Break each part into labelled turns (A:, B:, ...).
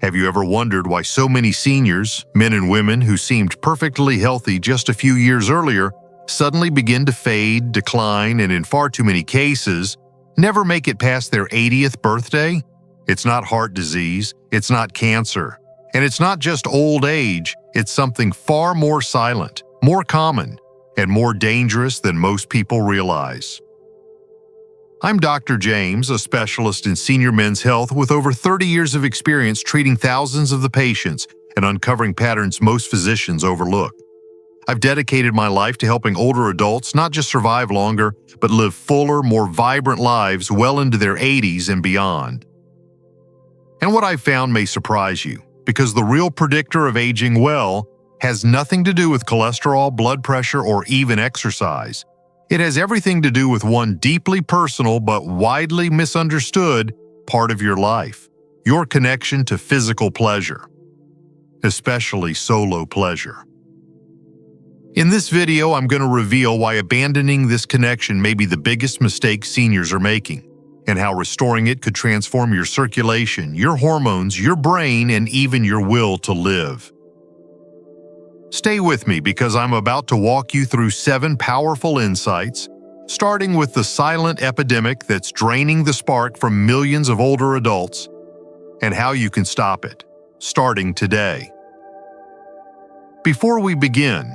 A: Have you ever wondered why so many seniors, men and women who seemed perfectly healthy just a few years earlier, suddenly begin to fade, decline, and in far too many cases, never make it past their 80th birthday? It's not heart disease, it's not cancer, and it's not just old age, it's something far more silent, more common, and more dangerous than most people realize. I'm Dr. James, a specialist in senior men's health with over 30 years of experience treating thousands of the patients and uncovering patterns most physicians overlook. I've dedicated my life to helping older adults not just survive longer, but live fuller, more vibrant lives well into their 80s and beyond. And what I've found may surprise you, because the real predictor of aging well has nothing to do with cholesterol, blood pressure, or even exercise. It has everything to do with one deeply personal but widely misunderstood part of your life: your connection to physical pleasure, especially solo pleasure. In this video, I'm going to reveal why abandoning this connection may be the biggest mistake seniors are making, and how restoring it could transform your circulation, your hormones, your brain, and even your will to live. Stay with me because I'm about to walk you through 7 powerful insights, starting with the silent epidemic that's draining the spark from millions of older adults, and how you can stop it, starting today. Before we begin,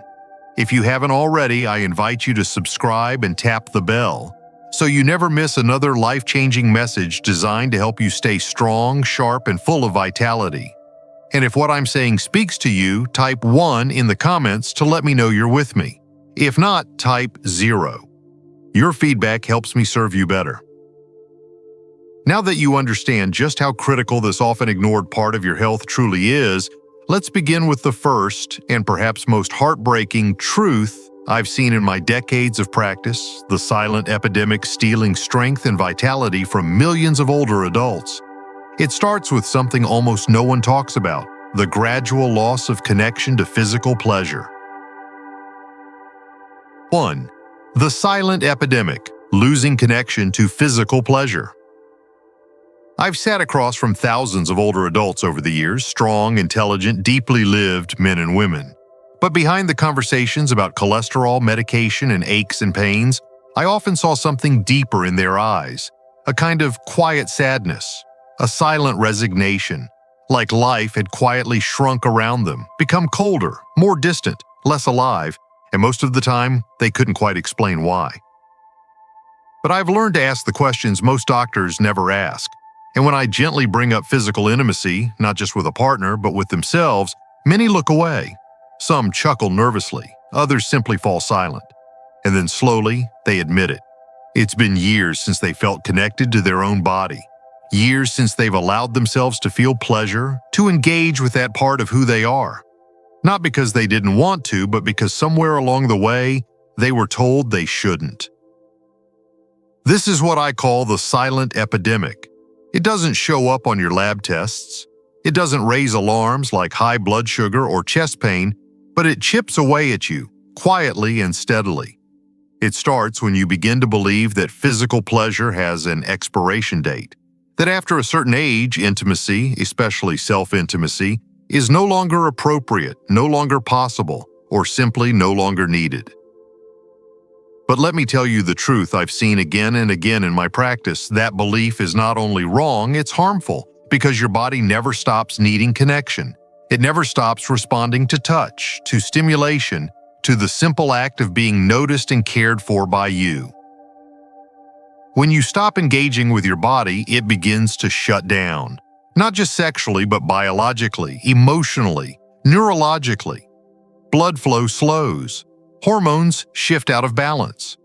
A: if you haven't already, I invite you to subscribe and tap the bell so you never miss another life-changing message designed to help you stay strong, sharp, and full of vitality. And if what I'm saying speaks to you, type 1 in the comments to let me know you're with me. If not, type 0. Your feedback helps me serve you better. Now that you understand just how critical this often ignored part of your health truly is, let's begin with the first and perhaps most heartbreaking truth I've seen in my decades of practice: the silent epidemic stealing strength and vitality from millions of older adults. It starts with something almost no one talks about: the gradual loss of connection to physical pleasure. 1. The silent epidemic: losing connection to physical pleasure. I've sat across from thousands of older adults over the years, strong, intelligent, deeply lived men and women. But behind the conversations about cholesterol, medication, and aches and pains, I often saw something deeper in their eyes: a kind of quiet sadness, a silent resignation, like life had quietly shrunk around them, become colder, more distant, less alive, and most of the time, they couldn't quite explain why. But I've learned to ask the questions most doctors never ask, and when I gently bring up physical intimacy, not just with a partner, but with themselves, many look away. Some chuckle nervously, others simply fall silent, and then slowly, they admit it. It's been years since they felt connected to their own body. Years since they've allowed themselves to feel pleasure, to engage with that part of who they are. Not because they didn't want to, but because somewhere along the way, they were told they shouldn't. This is what I call the silent epidemic. It doesn't show up on your lab tests. It doesn't raise alarms like high blood sugar or chest pain, but it chips away at you, quietly and steadily. It starts when you begin to believe that physical pleasure has an expiration date. That after a certain age, intimacy, especially self-intimacy, is no longer appropriate, no longer possible, or simply no longer needed. But let me tell you the truth I've seen again and again in my practice: that belief is not only wrong, it's harmful, because your body never stops needing connection. It never stops responding to touch, to stimulation, to the simple act of being noticed and cared for by you. When you stop engaging with your body, it begins to shut down. Not just sexually, but biologically, emotionally, neurologically. Blood flow slows. Hormones shift out of balance.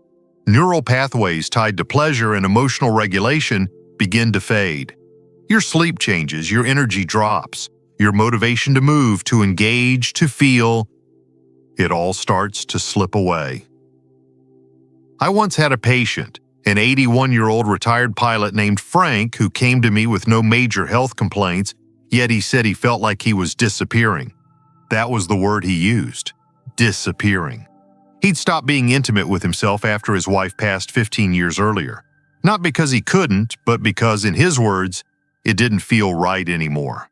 A: Neural pathways tied to pleasure and emotional regulation begin to fade. Your sleep changes, your energy drops, your motivation to move, to engage, to feel, it all starts to slip away. I once had a patient, an 81-year-old retired pilot named Frank, who came to me with no major health complaints, yet he said he felt like he was disappearing. That was the word he used: disappearing. He'd stopped being intimate with himself after his wife passed 15 years earlier. Not because he couldn't, but because, in his words, it didn't feel right anymore.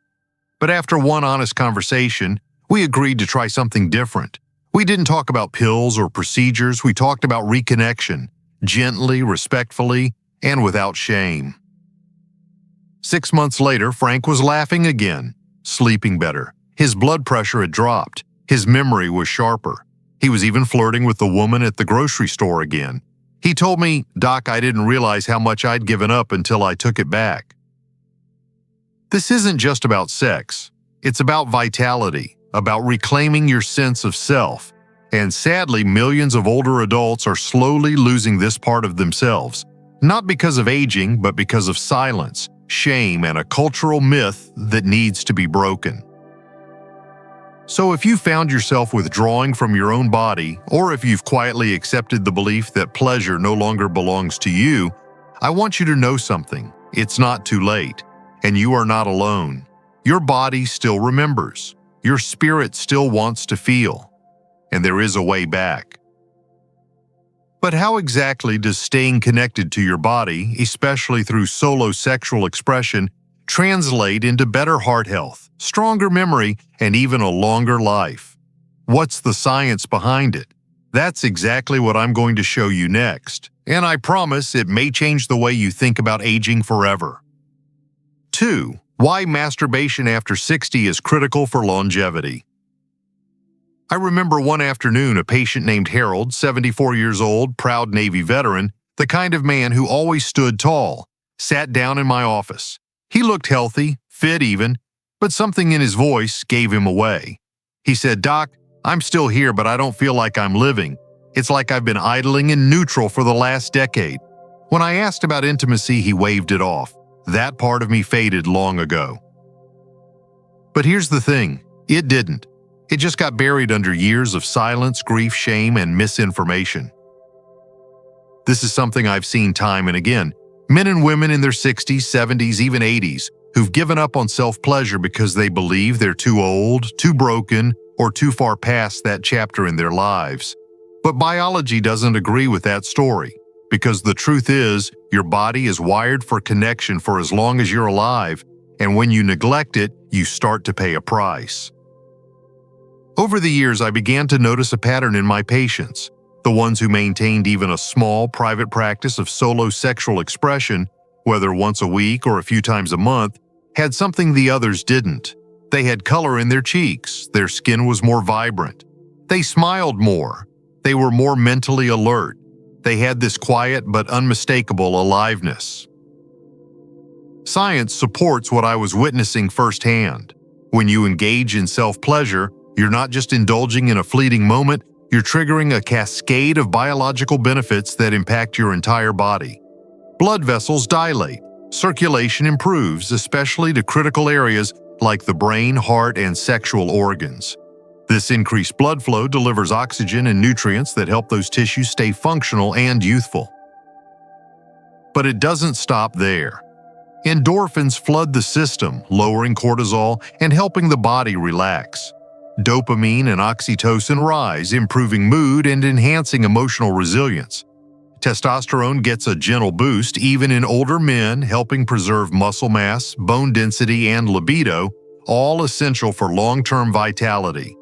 A: But after one honest conversation, we agreed to try something different. We didn't talk about pills or procedures, we talked about reconnection, gently, respectfully, and without shame. 6 months later, Frank was laughing again, sleeping better. His blood pressure had dropped. His memory was sharper. He was even flirting with the woman at the grocery store again. He told me, "Doc, I didn't realize how much I'd given up until I took it back." This isn't just about sex. It's about vitality, about reclaiming your sense of self. And sadly, millions of older adults are slowly losing this part of themselves, not because of aging, but because of silence, shame, and a cultural myth that needs to be broken. So if you found yourself withdrawing from your own body, or if you've quietly accepted the belief that pleasure no longer belongs to you, I want you to know something. It's not too late, and you are not alone. Your body still remembers. Your spirit still wants to feel, and there is a way back. But how exactly does staying connected to your body, especially through solo sexual expression, translate into better heart health, stronger memory, and even a longer life? What's the science behind it? That's exactly what I'm going to show you next, and I promise it may change the way you think about aging forever. 2. Why masturbation after 60 is critical for longevity. I remember one afternoon a patient named Harold, 74 years old, proud Navy veteran, the kind of man who always stood tall, sat down in my office. He looked healthy, fit even, but something in his voice gave him away. He said, "Doc, I'm still here, but I don't feel like I'm living. It's like I've been idling in neutral for the last decade." When I asked about intimacy, he waved it off. That part of me faded long ago. But here's the thing, it didn't. It just got buried under years of silence, grief, shame, and misinformation. This is something I've seen time and again. Men and women in their 60s, 70s, even 80s, who've given up on self-pleasure because they believe they're too old, too broken, or too far past that chapter in their lives. But biology doesn't agree with that story, because the truth is, your body is wired for connection for as long as you're alive, and when you neglect it, you start to pay a price. Over the years, I began to notice a pattern in my patients. The ones who maintained even a small private practice of solo sexual expression, whether once a week or a few times a month, had something the others didn't. They had color in their cheeks, their skin was more vibrant. They smiled more. They were more mentally alert. They had this quiet but unmistakable aliveness. Science supports what I was witnessing firsthand. When you engage in self-pleasure, you're not just indulging in a fleeting moment, you're triggering a cascade of biological benefits that impact your entire body. Blood vessels dilate, circulation improves, especially to critical areas like the brain, heart, and sexual organs. This increased blood flow delivers oxygen and nutrients that help those tissues stay functional and youthful. But it doesn't stop there. Endorphins flood the system, lowering cortisol and helping the body relax. Dopamine and oxytocin rise, improving mood and enhancing emotional resilience. Testosterone gets a gentle boost even in older men, helping preserve muscle mass, bone density, and libido, all essential for long-term vitality.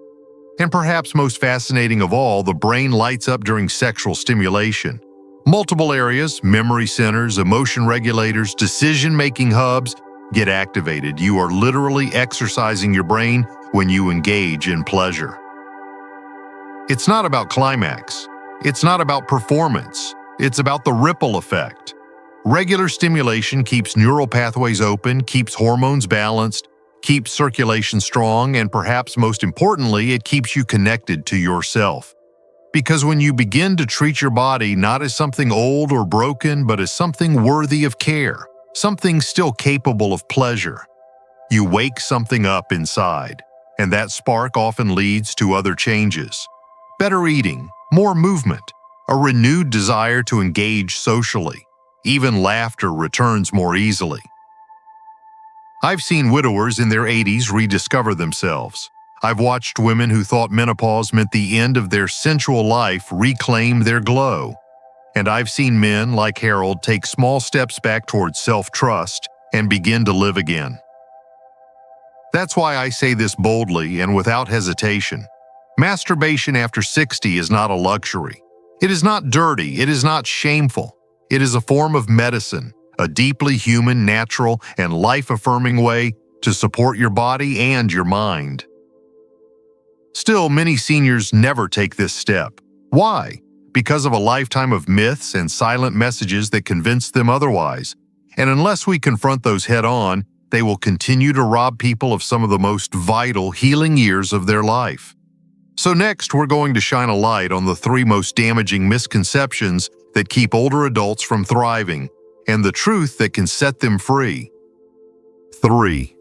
A: And perhaps most fascinating of all, the brain lights up during sexual stimulation. Multiple areas, memory centers, emotion regulators, decision-making hubs, get activated. You are literally exercising your brain when you engage in pleasure. It's not about climax. It's not about performance. It's about the ripple effect. Regular stimulation keeps neural pathways open, keeps hormones balanced, keeps circulation strong, and perhaps most importantly, it keeps you connected to yourself. Because when you begin to treat your body not as something old or broken, but as something worthy of care, something still capable of pleasure, you wake something up inside, and that spark often leads to other changes. Better eating, more movement, a renewed desire to engage socially. Even laughter returns more easily. I've seen widowers in their 80s rediscover themselves. I've watched women who thought menopause meant the end of their sensual life reclaim their glow. And I've seen men like Harold take small steps back towards self-trust and begin to live again. That's why I say this boldly and without hesitation. Masturbation after 60 is not a luxury. It is not dirty. It is not shameful. It is a form of medicine, a deeply human, natural, and life-affirming way to support your body and your mind. Still, many seniors never take this step. Why? Because of a lifetime of myths and silent messages that convince them otherwise. And unless we confront those head-on, they will continue to rob people of some of the most vital, healing years of their life. So next, we're going to shine a light on the 3 most damaging misconceptions that keep older adults from thriving, and the truth that can set them free. 3.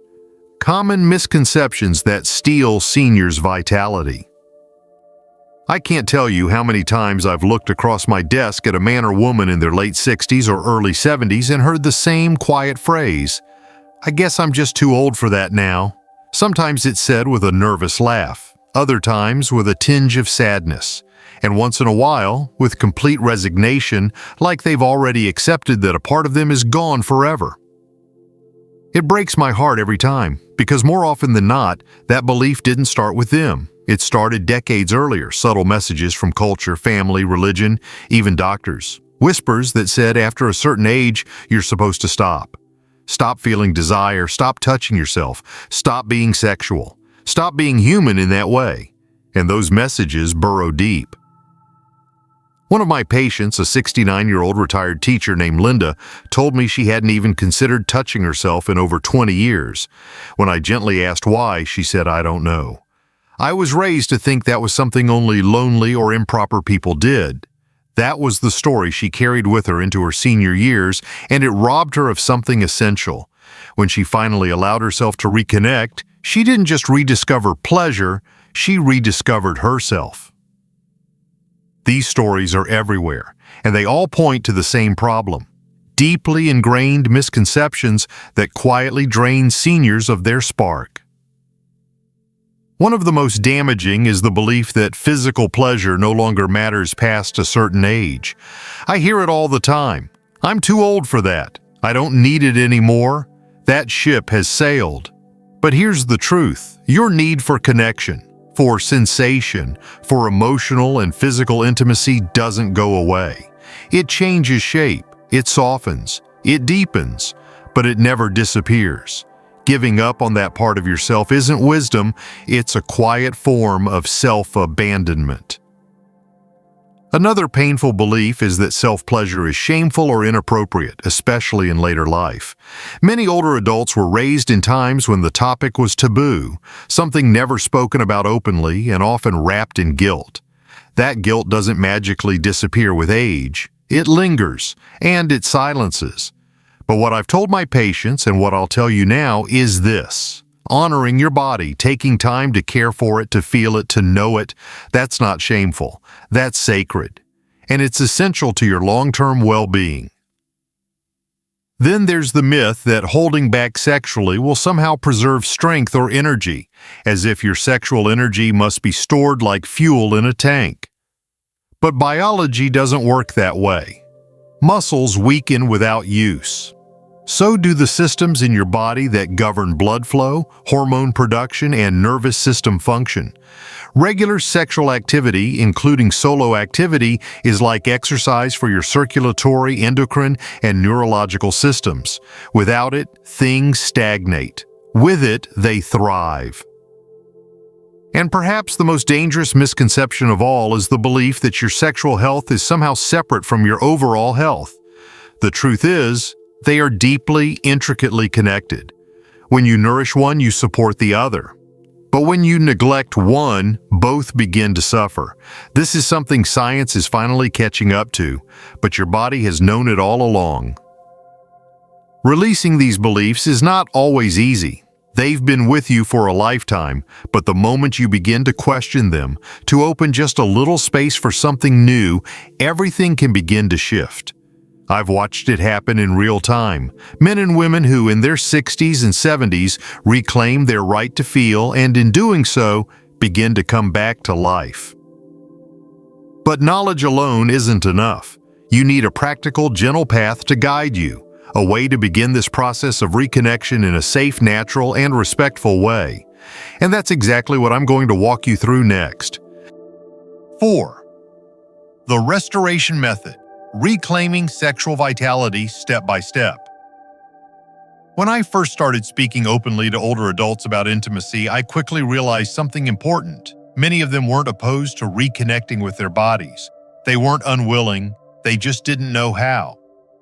A: Common misconceptions that steal seniors' vitality. I can't tell you how many times I've looked across my desk at a man or woman in their late 60s or early 70s and heard the same quiet phrase, "I guess I'm just too old for that now." Sometimes it's said with a nervous laugh, other times with a tinge of sadness, and once in a while with complete resignation, like they've already accepted that a part of them is gone forever. It breaks my heart every time, because more often than not, that belief didn't start with them. It started decades earlier, subtle messages from culture, family, religion, even doctors. Whispers that said after a certain age, you're supposed to stop. Stop feeling desire, stop touching yourself, stop being sexual, stop being human in that way. And those messages burrow deep. One of my patients, a 69-year-old retired teacher named Linda, told me she hadn't even considered touching herself in over 20 years. When I gently asked why, she said, "I don't know. I was raised to think that was something only lonely or improper people did." That was the story she carried with her into her senior years, and it robbed her of something essential. When she finally allowed herself to reconnect, she didn't just rediscover pleasure, she rediscovered herself. These stories are everywhere, and they all point to the same problem: deeply ingrained misconceptions that quietly drain seniors of their spark. One of the most damaging is the belief that physical pleasure no longer matters past a certain age. I hear it all the time. "I'm too old for that. I don't need it anymore. That ship has sailed." But here's the truth. Your need for connection, for sensation, for emotional and physical intimacy doesn't go away. It changes shape, it softens, it deepens, but it never disappears. Giving up on that part of yourself isn't wisdom, it's a quiet form of self-abandonment. Another painful belief is that self-pleasure is shameful or inappropriate, especially in later life. Many older adults were raised in times when the topic was taboo, something never spoken about openly and often wrapped in guilt. That guilt doesn't magically disappear with age. It lingers, and it silences. But what I've told my patients and what I'll tell you now is this: honoring your body, taking time to care for it, to feel it, to know it, that's not shameful. That's sacred. And it's essential to your long-term well-being. Then there's the myth that holding back sexually will somehow preserve strength or energy, as if your sexual energy must be stored like fuel in a tank. But biology doesn't work that way. Muscles weaken without use. So do the systems in your body that govern blood flow, hormone production, and nervous system function. Regular sexual activity, including solo activity, is like exercise for your circulatory, endocrine, and neurological systems. Without it, things stagnate. With it, they thrive. And perhaps the most dangerous misconception of all is the belief that your sexual health is somehow separate from your overall health. The truth is, they are deeply, intricately connected. When you nourish one, you support the other. But when you neglect one, both begin to suffer. This is something science is finally catching up to, but your body has known it all along. Releasing these beliefs is not always easy. They've been with you for a lifetime, but the moment you begin to question them, to open just a little space for something new, everything can begin to shift. I've watched it happen in real time. Men and women who, in their 60s and 70s, reclaim their right to feel and, in doing so, begin to come back to life. But knowledge alone isn't enough. You need a practical, gentle path to guide you. a way to begin this process of reconnection in a safe, natural, and respectful way. And that's exactly what I'm going to walk you through next. 4. The Restoration Method, reclaiming sexual vitality step by step. When I first started speaking openly to older adults about intimacy, I quickly realized something important. Many of them weren't opposed to reconnecting with their bodies. They weren't unwilling, they just didn't know how.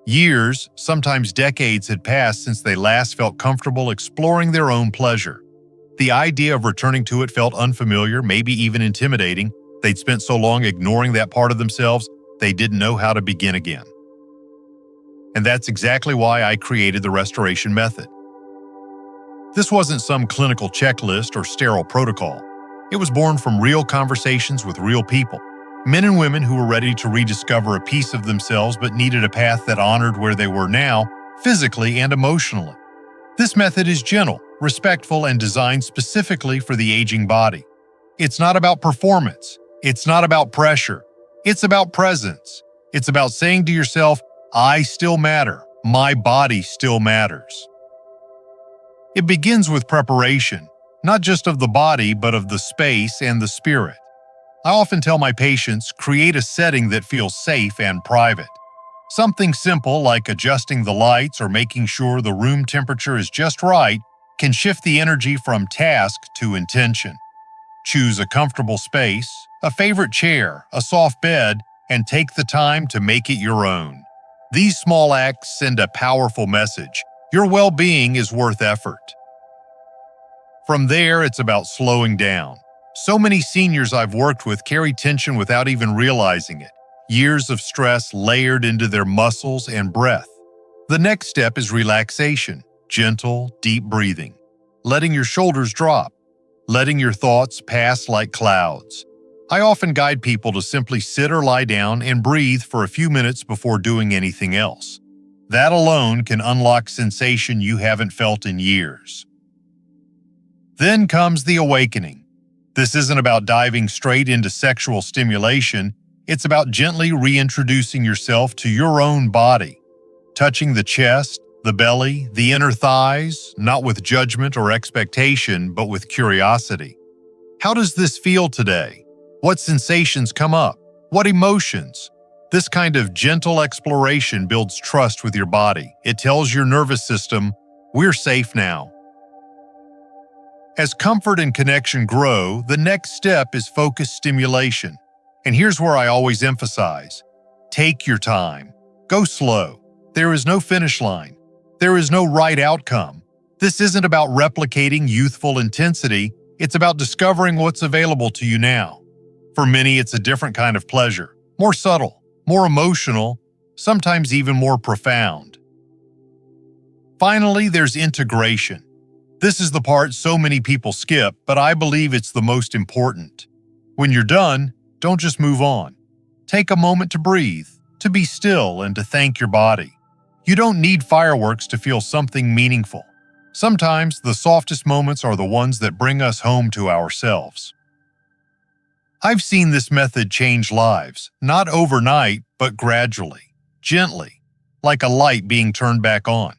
A: Years, sometimes decades, had passed since they last felt comfortable exploring their own pleasure. The idea of returning to it felt unfamiliar, maybe even intimidating. They'd spent so long ignoring that part of themselves, they didn't know how to begin again. And that's exactly why I created the Restoration Method. This wasn't some clinical checklist or sterile protocol. It was born from real conversations with real people, men and women who were ready to rediscover a piece of themselves but needed a path that honored where they were now, physically and emotionally. This method is gentle, respectful, and designed specifically for the aging body. It's not about performance. It's not about pressure. It's about presence. It's about saying to yourself, I still matter. My body still matters. It begins with preparation, not just of the body, but of the space and the spirit. I often tell my patients, create a setting that feels safe and private. Something simple like adjusting the lights or making sure the room temperature is just right can shift the energy from task to intention. Choose a comfortable space, a favorite chair, a soft bed, and take the time to make it your own. These small acts send a powerful message. Your well-being is worth effort. From there, it's about slowing down. So many seniors I've worked with carry tension without even realizing it. Years of stress layered into their muscles and breath. The next step is relaxation, gentle, deep breathing. Letting your shoulders drop. Letting your thoughts pass like clouds. I often guide people to simply sit or lie down and breathe for a few minutes before doing anything else. That alone can unlock sensation you haven't felt in years. Then comes the awakening. This isn't about diving straight into sexual stimulation, it's about gently reintroducing yourself to your own body. Touching the chest, the belly, the inner thighs, not with judgment or expectation, but with curiosity. How does this feel today? What sensations come up? What emotions? This kind of gentle exploration builds trust with your body. It tells your nervous system, we're safe now. As comfort and connection grow, the next step is focused stimulation. And here's where I always emphasize. Take your time. Go slow. There is no finish line. There is no right outcome. This isn't about replicating youthful intensity. It's about discovering what's available to you now. For many, it's a different kind of pleasure. More subtle, more emotional, sometimes even more profound. Finally, there's integration. This is the part so many people skip, but I believe it's the most important. When you're done, don't just move on. Take a moment to breathe, to be still, and to thank your body. You don't need fireworks to feel something meaningful. Sometimes the softest moments are the ones that bring us home to ourselves. I've seen this method change lives, not overnight, but gradually, gently, like a light being turned back on.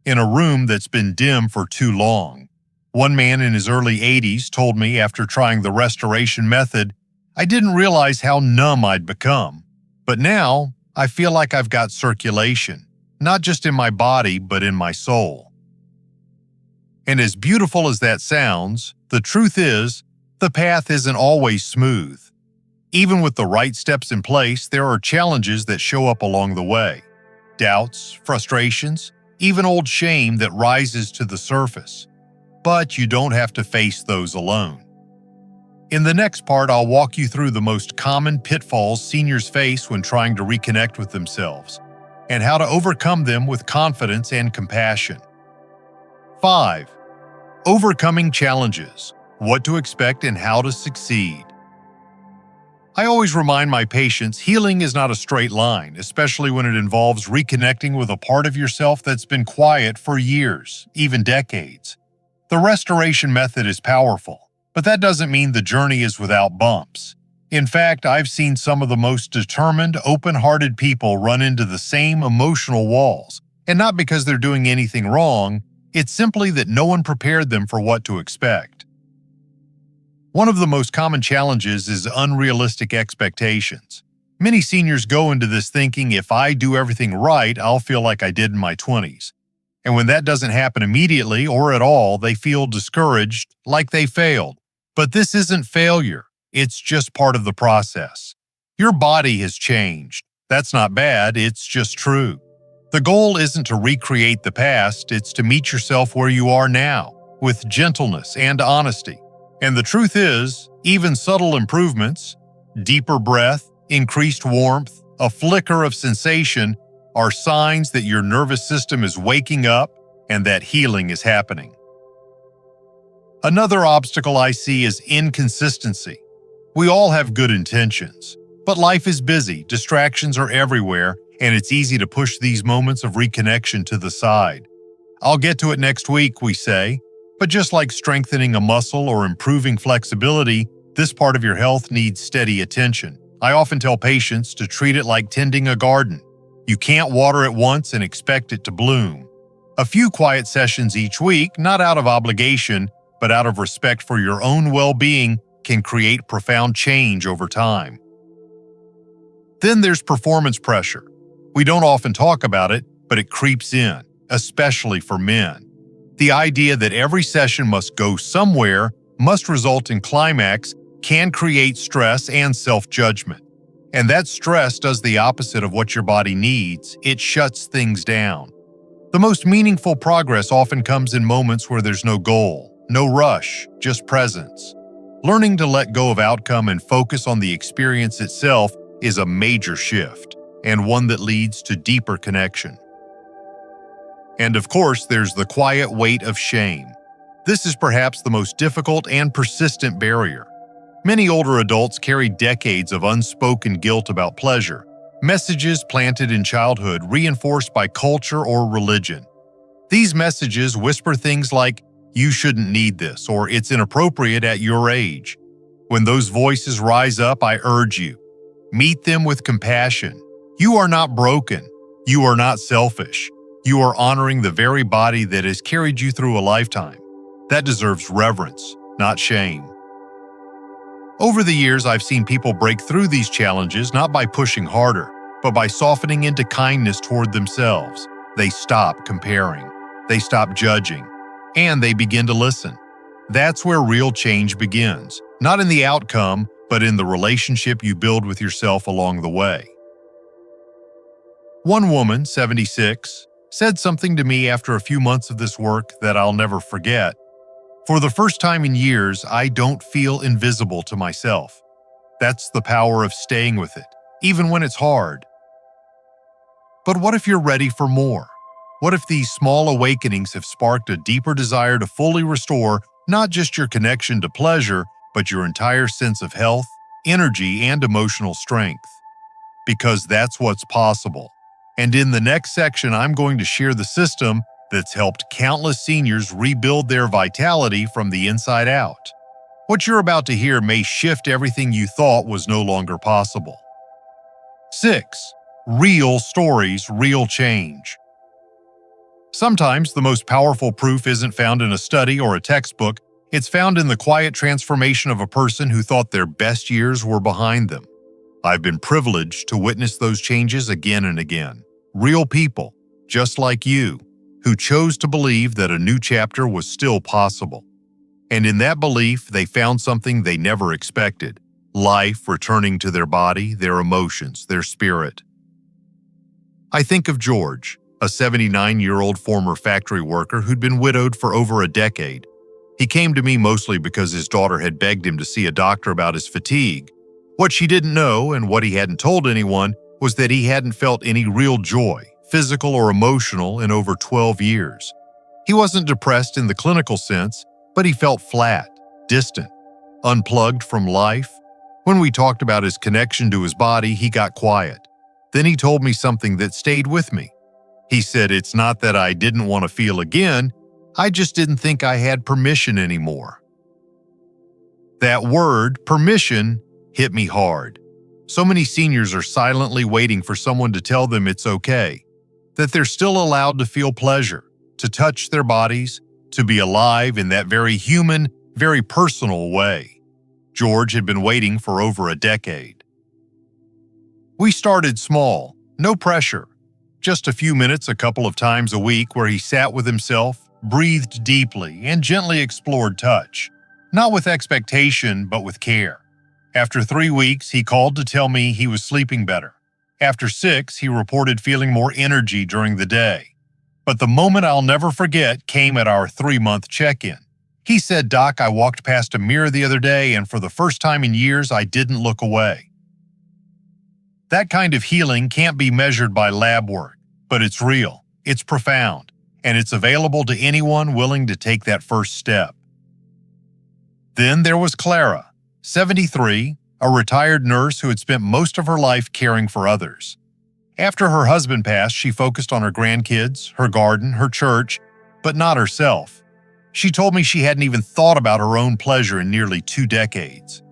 A: In a room that's been dim for too long. One man in his early 80s told me after trying the restoration method, I didn't realize how numb I'd become. But now, I feel like I've got circulation, not just in my body, but in my soul. And as beautiful as that sounds, the truth is, the path isn't always smooth. Even with the right steps in place, there are challenges that show up along the way. Doubts, frustrations, even old shame that rises to the surface. But you don't have to face those alone. In the next part, I'll walk you through the most common pitfalls seniors face when trying to reconnect with themselves, and how to overcome them with confidence and compassion. 5. Overcoming challenges. What to expect and how to succeed. I always remind my patients healing is not a straight line, especially when it involves reconnecting with a part of yourself that's been quiet for years, even decades. The restoration method is powerful, but that doesn't mean the journey is without bumps. In fact, I've seen some of the most determined, open-hearted people run into the same emotional walls, And not because they're doing anything wrong, it's simply that no one prepared them for what to expect. One of the most common challenges is unrealistic expectations. Many seniors go into this thinking if I do everything right, I'll feel like I did in my 20s. And when that doesn't happen immediately or at all, they feel discouraged, like they failed. But this isn't failure. It's just part of the process. Your body has changed. That's not bad, it's just true. The goal isn't to recreate the past, it's to meet yourself where you are now, with gentleness and honesty. And the truth is, even subtle improvements, deeper breath, increased warmth, a flicker of sensation, are signs that your nervous system is waking up and that healing is happening. Another obstacle I see is inconsistency. We all have good intentions, but life is busy, distractions are everywhere, and it's easy to push these moments of reconnection to the side. I'll get to it next week, we say, but just like strengthening a muscle or improving flexibility, this part of your health needs steady attention. I often tell patients to treat it like tending a garden. You can't water it once and expect it to bloom. A few quiet sessions each week, not out of obligation, but out of respect for your own well-being, can create profound change over time. Then there's performance pressure. We don't often talk about it, but it creeps in, especially for men. The idea that every session must go somewhere, must result in climax, can create stress and self-judgment. And that stress does the opposite of what your body needs. It shuts things down. The most meaningful progress often comes in moments where there's no goal, no rush, just presence. Learning to let go of outcome and focus on the experience itself is a major shift, and one that leads to deeper connection. And of course, there's the quiet weight of shame. This is perhaps the most difficult and persistent barrier. Many older adults carry decades of unspoken guilt about pleasure, messages planted in childhood reinforced by culture or religion. These messages whisper things like, "You shouldn't need this," or "It's inappropriate at your age." When those voices rise up, I urge you, meet them with compassion. You are not broken. You are not selfish. You are honoring the very body that has carried you through a lifetime. That deserves reverence, not shame. Over the years, I've seen people break through these challenges not by pushing harder, but by softening into kindness toward themselves. They stop comparing, they stop judging, and they begin to listen. That's where real change begins, not in the outcome, but in the relationship you build with yourself along the way. One woman, 76, said something to me after a few months of this work that I'll never forget. "For the first time in years, I don't feel invisible to myself." That's the power of staying with it, even when it's hard. But what if you're ready for more? What if these small awakenings have sparked a deeper desire to fully restore not just your connection to pleasure, but your entire sense of health, energy, and emotional strength? Because that's what's possible. And in the next section, I'm going to share the system that's helped countless seniors rebuild their vitality from the inside out. What you're about to hear may shift everything you thought was no longer possible. 6. Real stories, real change. Sometimes the most powerful proof isn't found in a study or a textbook, it's found in the quiet transformation of a person who thought their best years were behind them. I've been privileged to witness those changes again and again. Real people, just like you, who chose to believe that a new chapter was still possible. And in that belief, they found something they never expected: life returning to their body, their emotions, their spirit. I think of George, a 79-year-old former factory worker who'd been widowed for over a decade. He came to me mostly because his daughter had begged him to see a doctor about his fatigue. What she didn't know, and what he hadn't told anyone, was that he hadn't felt any real joy, physical or emotional, in over 12 years. He wasn't depressed in the clinical sense, but he felt flat, distant, unplugged from life. When we talked about his connection to his body, he got quiet. Then he told me something that stayed with me. He said, "It's not that I didn't want to feel again, I just didn't think I had permission anymore." That word, permission, hit me hard. So many seniors are silently waiting for someone to tell them it's okay. that they're still allowed to feel pleasure, to touch their bodies, to be alive in that very human, very personal way. George had been waiting for over a decade. We started small, no pressure, just a few minutes a couple of times a week where he sat with himself, breathed deeply, and gently explored touch, not with expectation but with care. After 3 weeks, he called to tell me he was sleeping better. After 6, he reported feeling more energy during the day. But the moment I'll never forget came at our 3-month check-in. He said, "Doc, I walked past a mirror the other day, and for the first time in years, I didn't look away." That kind of healing can't be measured by lab work, but it's real, it's profound, and it's available to anyone willing to take that first step. Then there was Clara, 73, a retired nurse who had spent most of her life caring for others. After her husband passed, she focused on her grandkids, her garden, her church, but not herself. She told me she hadn't even thought about her own pleasure in nearly 2 decades.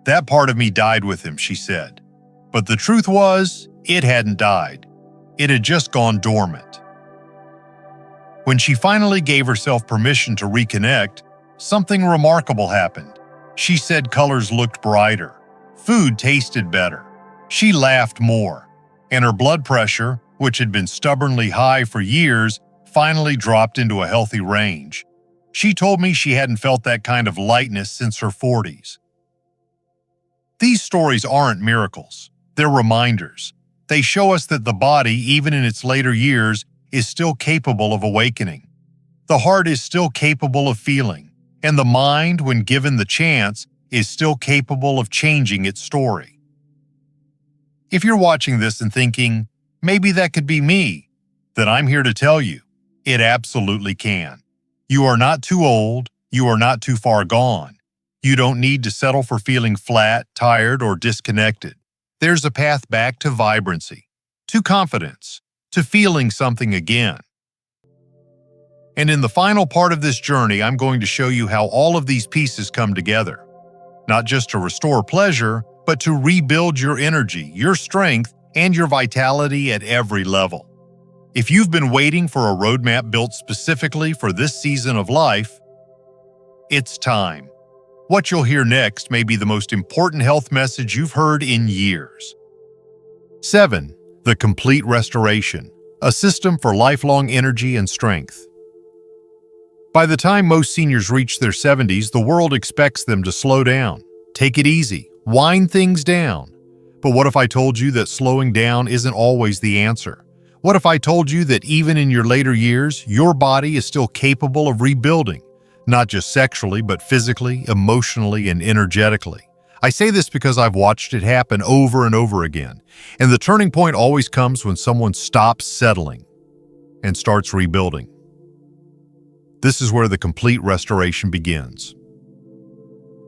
A: That part of me died with him, she said. But the truth was, it hadn't died. It had just gone dormant. When she finally gave herself permission to reconnect, something remarkable happened. She said colors looked brighter, food tasted better, she laughed more, and her blood pressure, which had been stubbornly high for years, finally dropped into a healthy range. She told me she hadn't felt that kind of lightness since her 40s. These stories aren't miracles. They're reminders. They show us that the body, even in its later years, is still capable of awakening. The heart is still capable of feeling, and the mind, when given the chance, is still capable of changing its story. If you're watching this and thinking, maybe that could be me, then I'm here to tell you, it absolutely can. You are not too old, you are not too far gone. You don't need to settle for feeling flat, tired, or disconnected. There's a path back to vibrancy, to confidence, to feeling something again. And in the final part of this journey, I'm going to show you how all of these pieces come together. Not just to restore pleasure, but to rebuild your energy, your strength, and your vitality at every level. If you've been waiting for a roadmap built specifically for this season of life, it's time. What you'll hear next may be the most important health message you've heard in years. 7. The Complete Restoration, a system for lifelong energy and strength. By the time most seniors reach their 70s, the world expects them to slow down, take it easy, wind things down. But what if I told you that slowing down isn't always the answer? What if I told you that even in your later years, your body is still capable of rebuilding, not just sexually, but physically, emotionally, and energetically? I say this because I've watched it happen over and over again, and the turning point always comes when someone stops settling and starts rebuilding. This is where the complete restoration begins.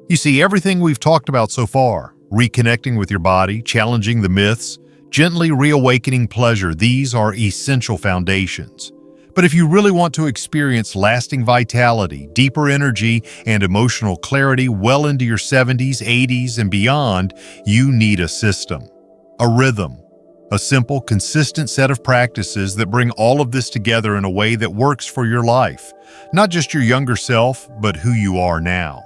A: You see, everything we've talked about so far, reconnecting with your body, challenging the myths, gently reawakening pleasure, these are essential foundations. But if you really want to experience lasting vitality, deeper energy, and emotional clarity well into your 70s, 80s, and beyond, you need a system, a rhythm, a simple, consistent set of practices that bring all of this together in a way that works for your life, not just your younger self, but who you are now.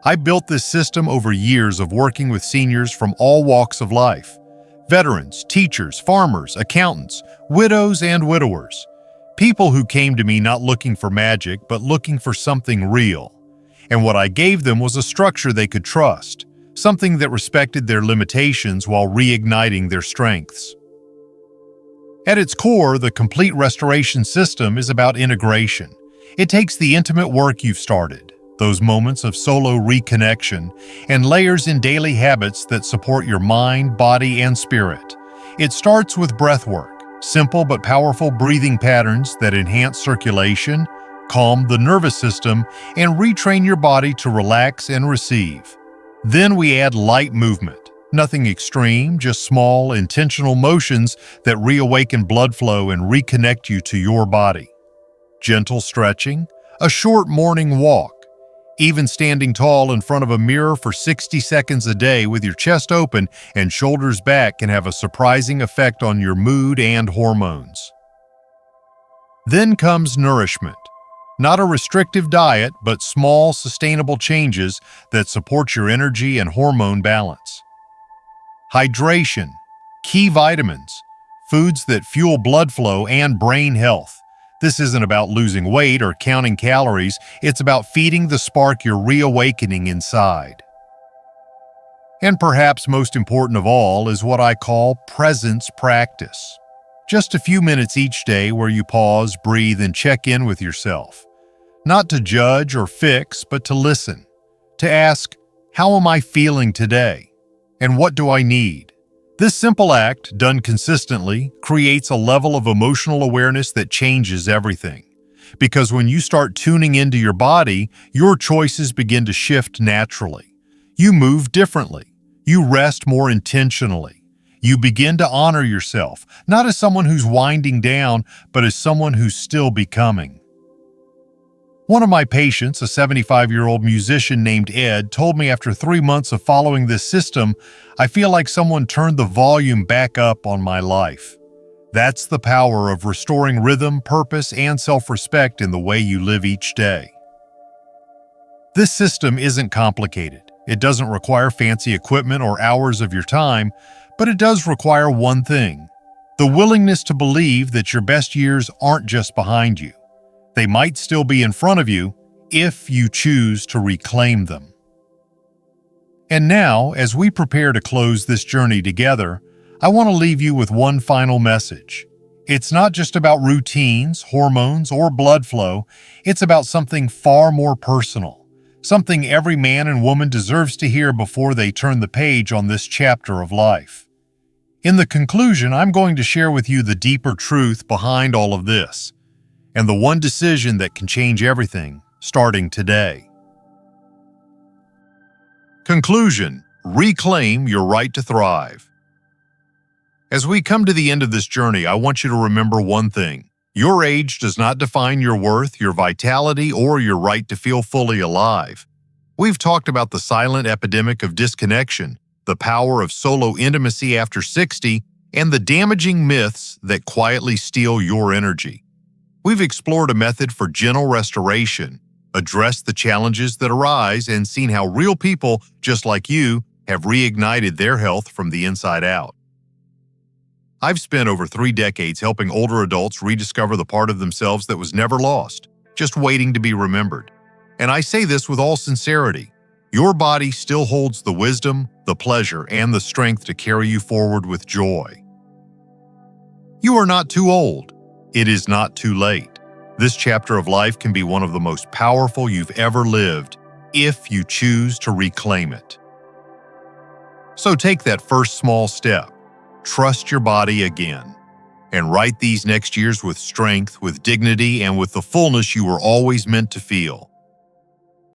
A: I built this system over years of working with seniors from all walks of life. Veterans, teachers, farmers, accountants, widows and widowers. People who came to me not looking for magic, but looking for something real. And what I gave them was a structure they could trust, something that respected their limitations while reigniting their strengths. At its core, the complete restoration system is about integration. It takes the intimate work you've started, those moments of solo reconnection, and layers in daily habits that support your mind, body, and spirit. It starts with breath work, simple but powerful breathing patterns that enhance circulation, calm the nervous system, and retrain your body to relax and receive. Then we add light movement, nothing extreme, just small, intentional motions that reawaken blood flow and reconnect you to your body. Gentle stretching, a short morning walk, Even standing tall in front of a mirror for 60 seconds a day with your chest open and shoulders back can have a surprising effect on your mood and hormones. Then comes nourishment. Not a restrictive diet, but small, sustainable changes that support your energy and hormone balance. Hydration, key vitamins, foods that fuel blood flow and brain health. This isn't about losing weight or counting calories, it's about feeding the spark you're reawakening inside. And perhaps most important of all is what I call presence practice. Just a few minutes each day where you pause, breathe, and check in with yourself. Not to judge or fix, but to listen. To ask, how am I feeling today? And what do I need? This simple act, done consistently, creates a level of emotional awareness that changes everything. Because when you start tuning into your body, your choices begin to shift naturally. You move differently. You rest more intentionally. You begin to honor yourself, not as someone who's winding down, but as someone who's still becoming. One of my patients, a 75-year-old musician named Ed, told me after 3 months of following this system, I feel like someone turned the volume back up on my life. That's the power of restoring rhythm, purpose, and self-respect in the way you live each day. This system isn't complicated. It doesn't require fancy equipment or hours of your time, but it does require one thing: the willingness to believe that your best years aren't just behind you. They might still be in front of you if you choose to reclaim them. And now, as we prepare to close this journey together, I want to leave you with one final message. It's not just about routines, hormones, or blood flow. It's about something far more personal, something every man and woman deserves to hear before they turn the page on this chapter of life. In the conclusion, I'm going to share with you the deeper truth behind all of this, and the one decision that can change everything, starting today. Conclusion: reclaim your right to thrive. As we come to the end of this journey, I want you to remember one thing. Your age does not define your worth, your vitality, or your right to feel fully alive. We've talked about the silent epidemic of disconnection, the power of solo intimacy after 60, and the damaging myths that quietly steal your energy. We've explored a method for gentle restoration, addressed the challenges that arise, and seen how real people, just like you, have reignited their health from the inside out. I've spent over 3 decades helping older adults rediscover the part of themselves that was never lost, just waiting to be remembered. And I say this with all sincerity. Your body still holds the wisdom, the pleasure, and the strength to carry you forward with joy. You are not too old. It is not too late. This chapter of life can be one of the most powerful you've ever lived if you choose to reclaim it. So take that first small step. Trust your body again, and write these next years with strength, with dignity, and with the fullness you were always meant to feel.